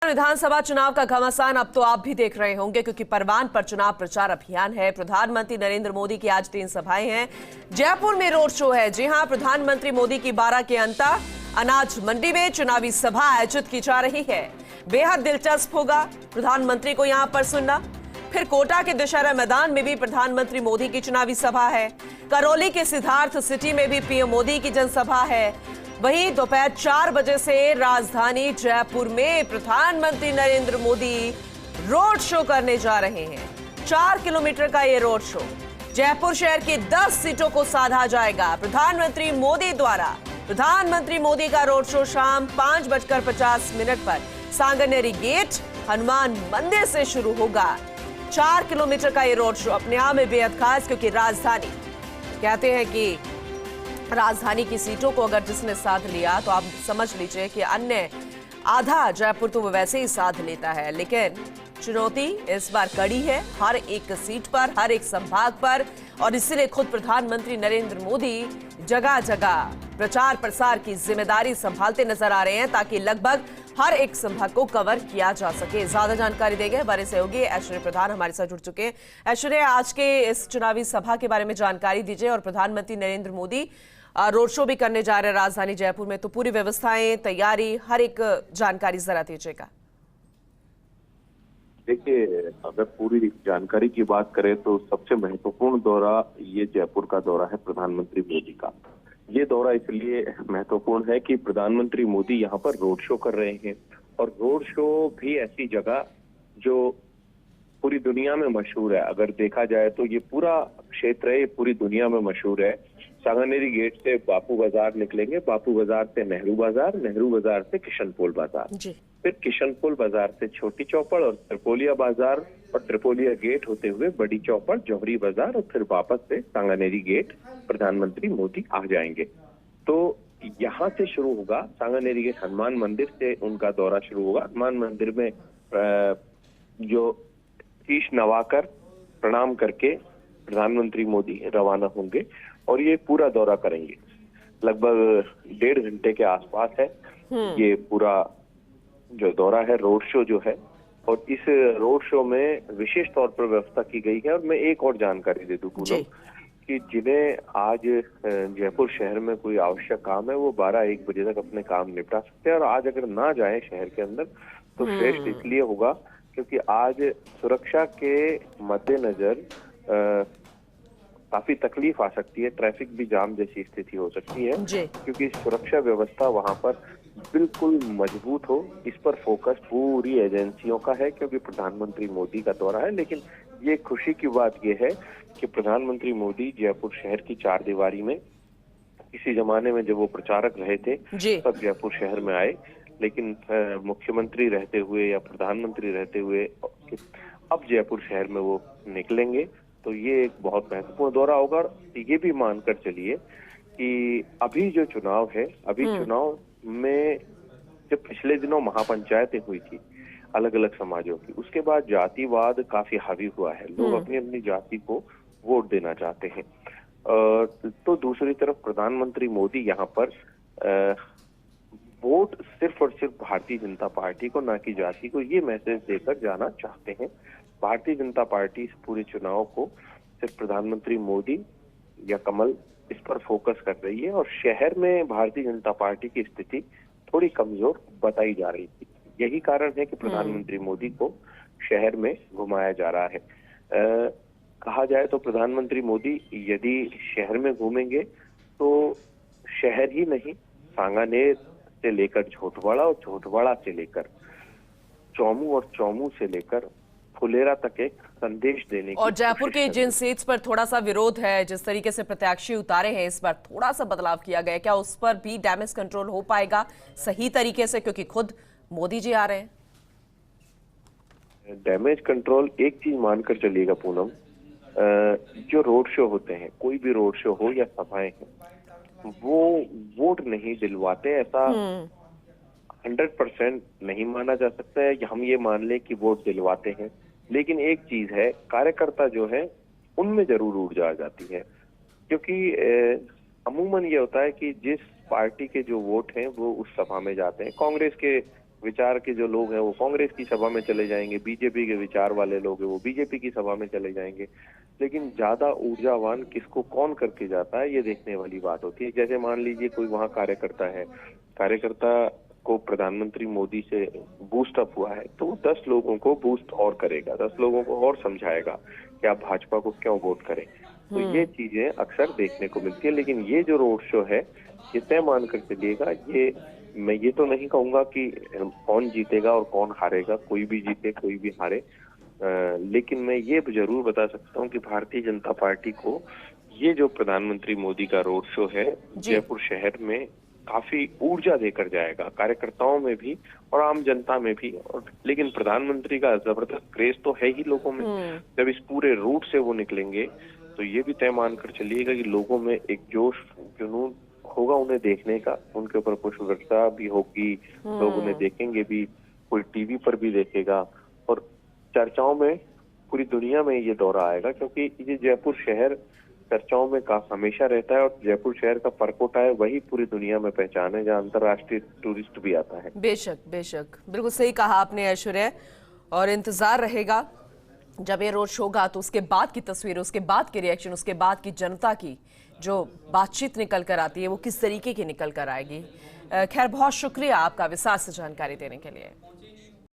विधानसभा चुनाव का घमासान अब तो आप भी देख रहे होंगे, क्योंकि परवान पर चुनाव प्रचार अभियान है। प्रधानमंत्री नरेंद्र मोदी की आज 3 सभाएं हैं। जयपुर में रोड शो है। जी हां, प्रधानमंत्री मोदी की 12 के अंतर अनाज मंडी में चुनावी सभा आयोजित की जा रही है। बेहद दिलचस्प होगा प्रधानमंत्री को यहां पर सुनना। फिर कोटा के दशहरा मैदान में भी प्रधानमंत्री मोदी की चुनावी सभा है। करौली के सिद्धार्थ सिटी में भी पीएम मोदी की जनसभा है। वहीं दोपहर 4 बजे से राजधानी जयपुर में प्रधानमंत्री नरेंद्र मोदी रोड शो करने जा रहे हैं। 4 किलोमीटर का ये रोड शो जयपुर शहर की 10 सीटों को साधा जाएगा प्रधानमंत्री मोदी द्वारा। प्रधानमंत्री मोदी का रोड शो शाम 5:50 पर सांगनेरी गेट हनुमान मंदिर से शुरू होगा। 4 किलोमीटर का ये रोड शो अपने आप में बेहद खास, क्योंकि राजधानी कहते हैं कि राजधानी की सीटों को अगर जिसने साध लिया तो आप समझ लीजिए कि अन्य आधा जयपुर तो वो वैसे ही साध लेता है। लेकिन चुनौती इस बार कड़ी है हर एक सीट पर, हर एक संभाग पर, और इसीलिए खुद प्रधानमंत्री नरेंद्र मोदी जगह जगह प्रचार प्रसार की जिम्मेदारी संभालते नजर आ रहे हैं, ताकि लगभग हर एक संभाग को कवर किया जा सके। ज्यादा जानकारी देंगे हमारे सहयोगी ऐश्वर्य प्रधान हमारे साथ जुड़ चुके हैं। ऐश्वर्य, आज के इस चुनावी सभा के बारे में जानकारी दीजिए। और प्रधानमंत्री नरेंद्र मोदी रोड शो भी करने जा रहे हैं राजधानी जयपुर में, तो पूरी व्यवस्थाएं, तैयारी, हर एक जानकारी जरा दीजिएगा। देखिए, अगर पूरी जानकारी की बात करें तो सबसे महत्वपूर्ण दौरा ये जयपुर का दौरा है प्रधानमंत्री मोदी का। ये दौरा इसलिए महत्वपूर्ण है कि प्रधानमंत्री मोदी यहाँ पर रोड शो कर रहे हैं, और रोड शो भी ऐसी जगह जो पूरी दुनिया में मशहूर है। अगर देखा जाए तो ये पूरा क्षेत्र है, ये पूरी दुनिया में मशहूर है। सांगनेरी गेट से बापू बाजार निकलेंगे, बापू बाजार से नेहरू बाजार, नेहरू बाजार से किशनपोल बाजार, फिर किशनपोल बाजार से छोटी चौपड़ और त्रिपोलिया बाजार और त्रिपोलिया गेट होते हुए बड़ी चौपड़, जौहरी बाजार, और फिर वापस से सांगनेरी गेट प्रधानमंत्री मोदी आ जाएंगे। तो यहाँ से शुरू होगा सांगनेरी गेट, हनुमान मंदिर से उनका दौरा शुरू होगा। हनुमान मंदिर में जो शीश नवाकर प्रणाम करके प्रधानमंत्री मोदी रवाना होंगे और ये पूरा दौरा करेंगे। लगभग 1.5 घंटे के आसपास है ये पूरा जो दौरा है, रोड शो जो है। और इस रोड शो में विशेष तौर पर व्यवस्था की गई है। और मैं एक और जानकारी दे दूं पूनम, कि जिन्हें आज जयपुर शहर में कोई आवश्यक काम है वो 12-1 बजे तक अपने काम निपटा सकते हैं। और आज अगर ना जाए शहर के अंदर तो श्रेष्ठ इसलिए होगा क्योंकि आज सुरक्षा के मद्देनजर काफी तकलीफ आ सकती है, ट्रैफिक भी जाम जैसी स्थिति हो सकती है, क्योंकि सुरक्षा व्यवस्था वहां पर बिल्कुल मजबूत हो, इस पर फोकस पूरी एजेंसियों का है, क्योंकि प्रधानमंत्री मोदी का दौरा है। लेकिन ये खुशी की बात ये है कि प्रधानमंत्री मोदी जयपुर शहर की चारदीवारी में, किसी जमाने में जब वो प्रचारक रहे थे तब जयपुर शहर में आए, लेकिन मुख्यमंत्री रहते हुए या प्रधानमंत्री रहते हुए अब जयपुर शहर में वो निकलेंगे। तो ये एक बहुत महत्वपूर्ण दौरा होगा। ये भी मानकर चलिए कि अभी जो चुनाव है, अभी चुनाव में जब पिछले दिनों महापंचायतें हुई थी अलग अलग समाजों की, उसके बाद जातिवाद काफी हावी हुआ है। लोग अपनी अपनी जाति को वोट देना चाहते हैं। तो दूसरी तरफ प्रधानमंत्री मोदी यहाँ पर वोट सिर्फ और सिर्फ भारतीय जनता पार्टी को, ना कि जाति को, ये मैसेज देकर जाना चाहते हैं। भारतीय जनता पार्टी इस पूरे चुनाव को सिर्फ प्रधानमंत्री मोदी या कमल, इस पर फोकस कर रही है। और शहर में भारतीय जनता पार्टी की स्थिति थोड़ी कमजोर बताई जा रही थी। यही कारण है कि प्रधानमंत्री मोदी को शहर में घुमाया जा रहा है। कहा जाए तो प्रधानमंत्री मोदी यदि शहर में घूमेंगे तो शहर ही नहीं, सांगानेर से लेकर झोटवाड़ा और झोटवाड़ा से लेकर चौमू और चौमू से लेकर फुलेरा तक एक संदेश देने की। और जयपुर के जिन सीट्स पर थोड़ा सा विरोध है, जिस तरीके से प्रत्याशी उतारे हैं, इस बार थोड़ा सा बदलाव किया गया, क्या उस पर भी डैमेज कंट्रोल हो पाएगा सही तरीके से, क्योंकि खुद मोदी जी आ रहे हैं? डैमेज कंट्रोल एक चीज मानकर चलिएगा पूनम, जो रोड शो होते हैं, कोई भी रोड शो हो या सभाएं हैं, वो वोट नहीं दिलवाते, ऐसा 100% नहीं माना जा सकता है। हम ये मान लें कि वोट दिलवाते हैं, लेकिन एक चीज है, कार्यकर्ता जो है उनमें जरूर ऊर्जा आ जाती है। क्योंकि अमूमन ये होता है कि जिस पार्टी के जो वोट हैं वो उस सभा में जाते हैं। कांग्रेस के विचार के जो लोग हैं वो कांग्रेस की सभा में चले जाएंगे, बीजेपी के विचार वाले लोग हैं वो बीजेपी की सभा में चले जाएंगे। लेकिन ज्यादा ऊर्जावान किसको कौन करके जाता है ये देखने वाली बात होती है। जैसे मान लीजिए कोई वहां कार्यकर्ता है, कार्यकर्ता को प्रधानमंत्री मोदी से बूस्ट अप हुआ है तो वो 10 लोगों को बूस्ट और करेगा, 10 लोगों को और समझाएगा कि आप भाजपा को क्यों वोट करें। तो ये चीजें अक्सर देखने को मिलती है। लेकिन ये जो रोड शो है ये तय मान कर चलिएगा, ये मैं ये तो नहीं कहूंगा कि कौन जीतेगा और कौन हारेगा, कोई भी जीते कोई भी हारे, लेकिन मैं ये जरूर बता सकता हूँ कि भारतीय जनता पार्टी को ये जो प्रधानमंत्री मोदी का रोड शो है जयपुर शहर में काफी ऊर्जा देकर जाएगा, कार्यकर्ताओं में भी और आम जनता में भी। और लेकिन प्रधानमंत्री का जबरदस्त क्रेज तो है ही लोगों में। जब इस पूरे रूट से वो निकलेंगे तो ये भी तय मानकर चलिएगा कि लोगों में एक जोश जुनून होगा उन्हें देखने का, उनके ऊपर पुष्पवर्षा भी होगी, लोग उन्हें देखेंगे भी, कोई टीवी पर भी देखेगा और चर्चाओं में पूरी दुनिया में ये दौरा आएगा, क्योंकि ये जयपुर शहर चर्चाओं में हमेशा रहता है और जयपुर शहर का परकोटा है, वही पूरी दुनिया में पहचान है जहाँ अंतर्राष्ट्रीय टूरिस्ट भी आता है। बेशक बेशक, बिल्कुल सही कहा आपने ऐश्वर्या। और इंतजार रहेगा जब ये रोड शो होगा तो उसके बाद की तस्वीर, उसके बाद के रिएक्शन, उसके बाद की जनता की जो बातचीत निकल कर आती है वो किस तरीके की निकल कर आएगी। खैर, बहुत शुक्रिया आपका विस्तार से जानकारी देने के लिए।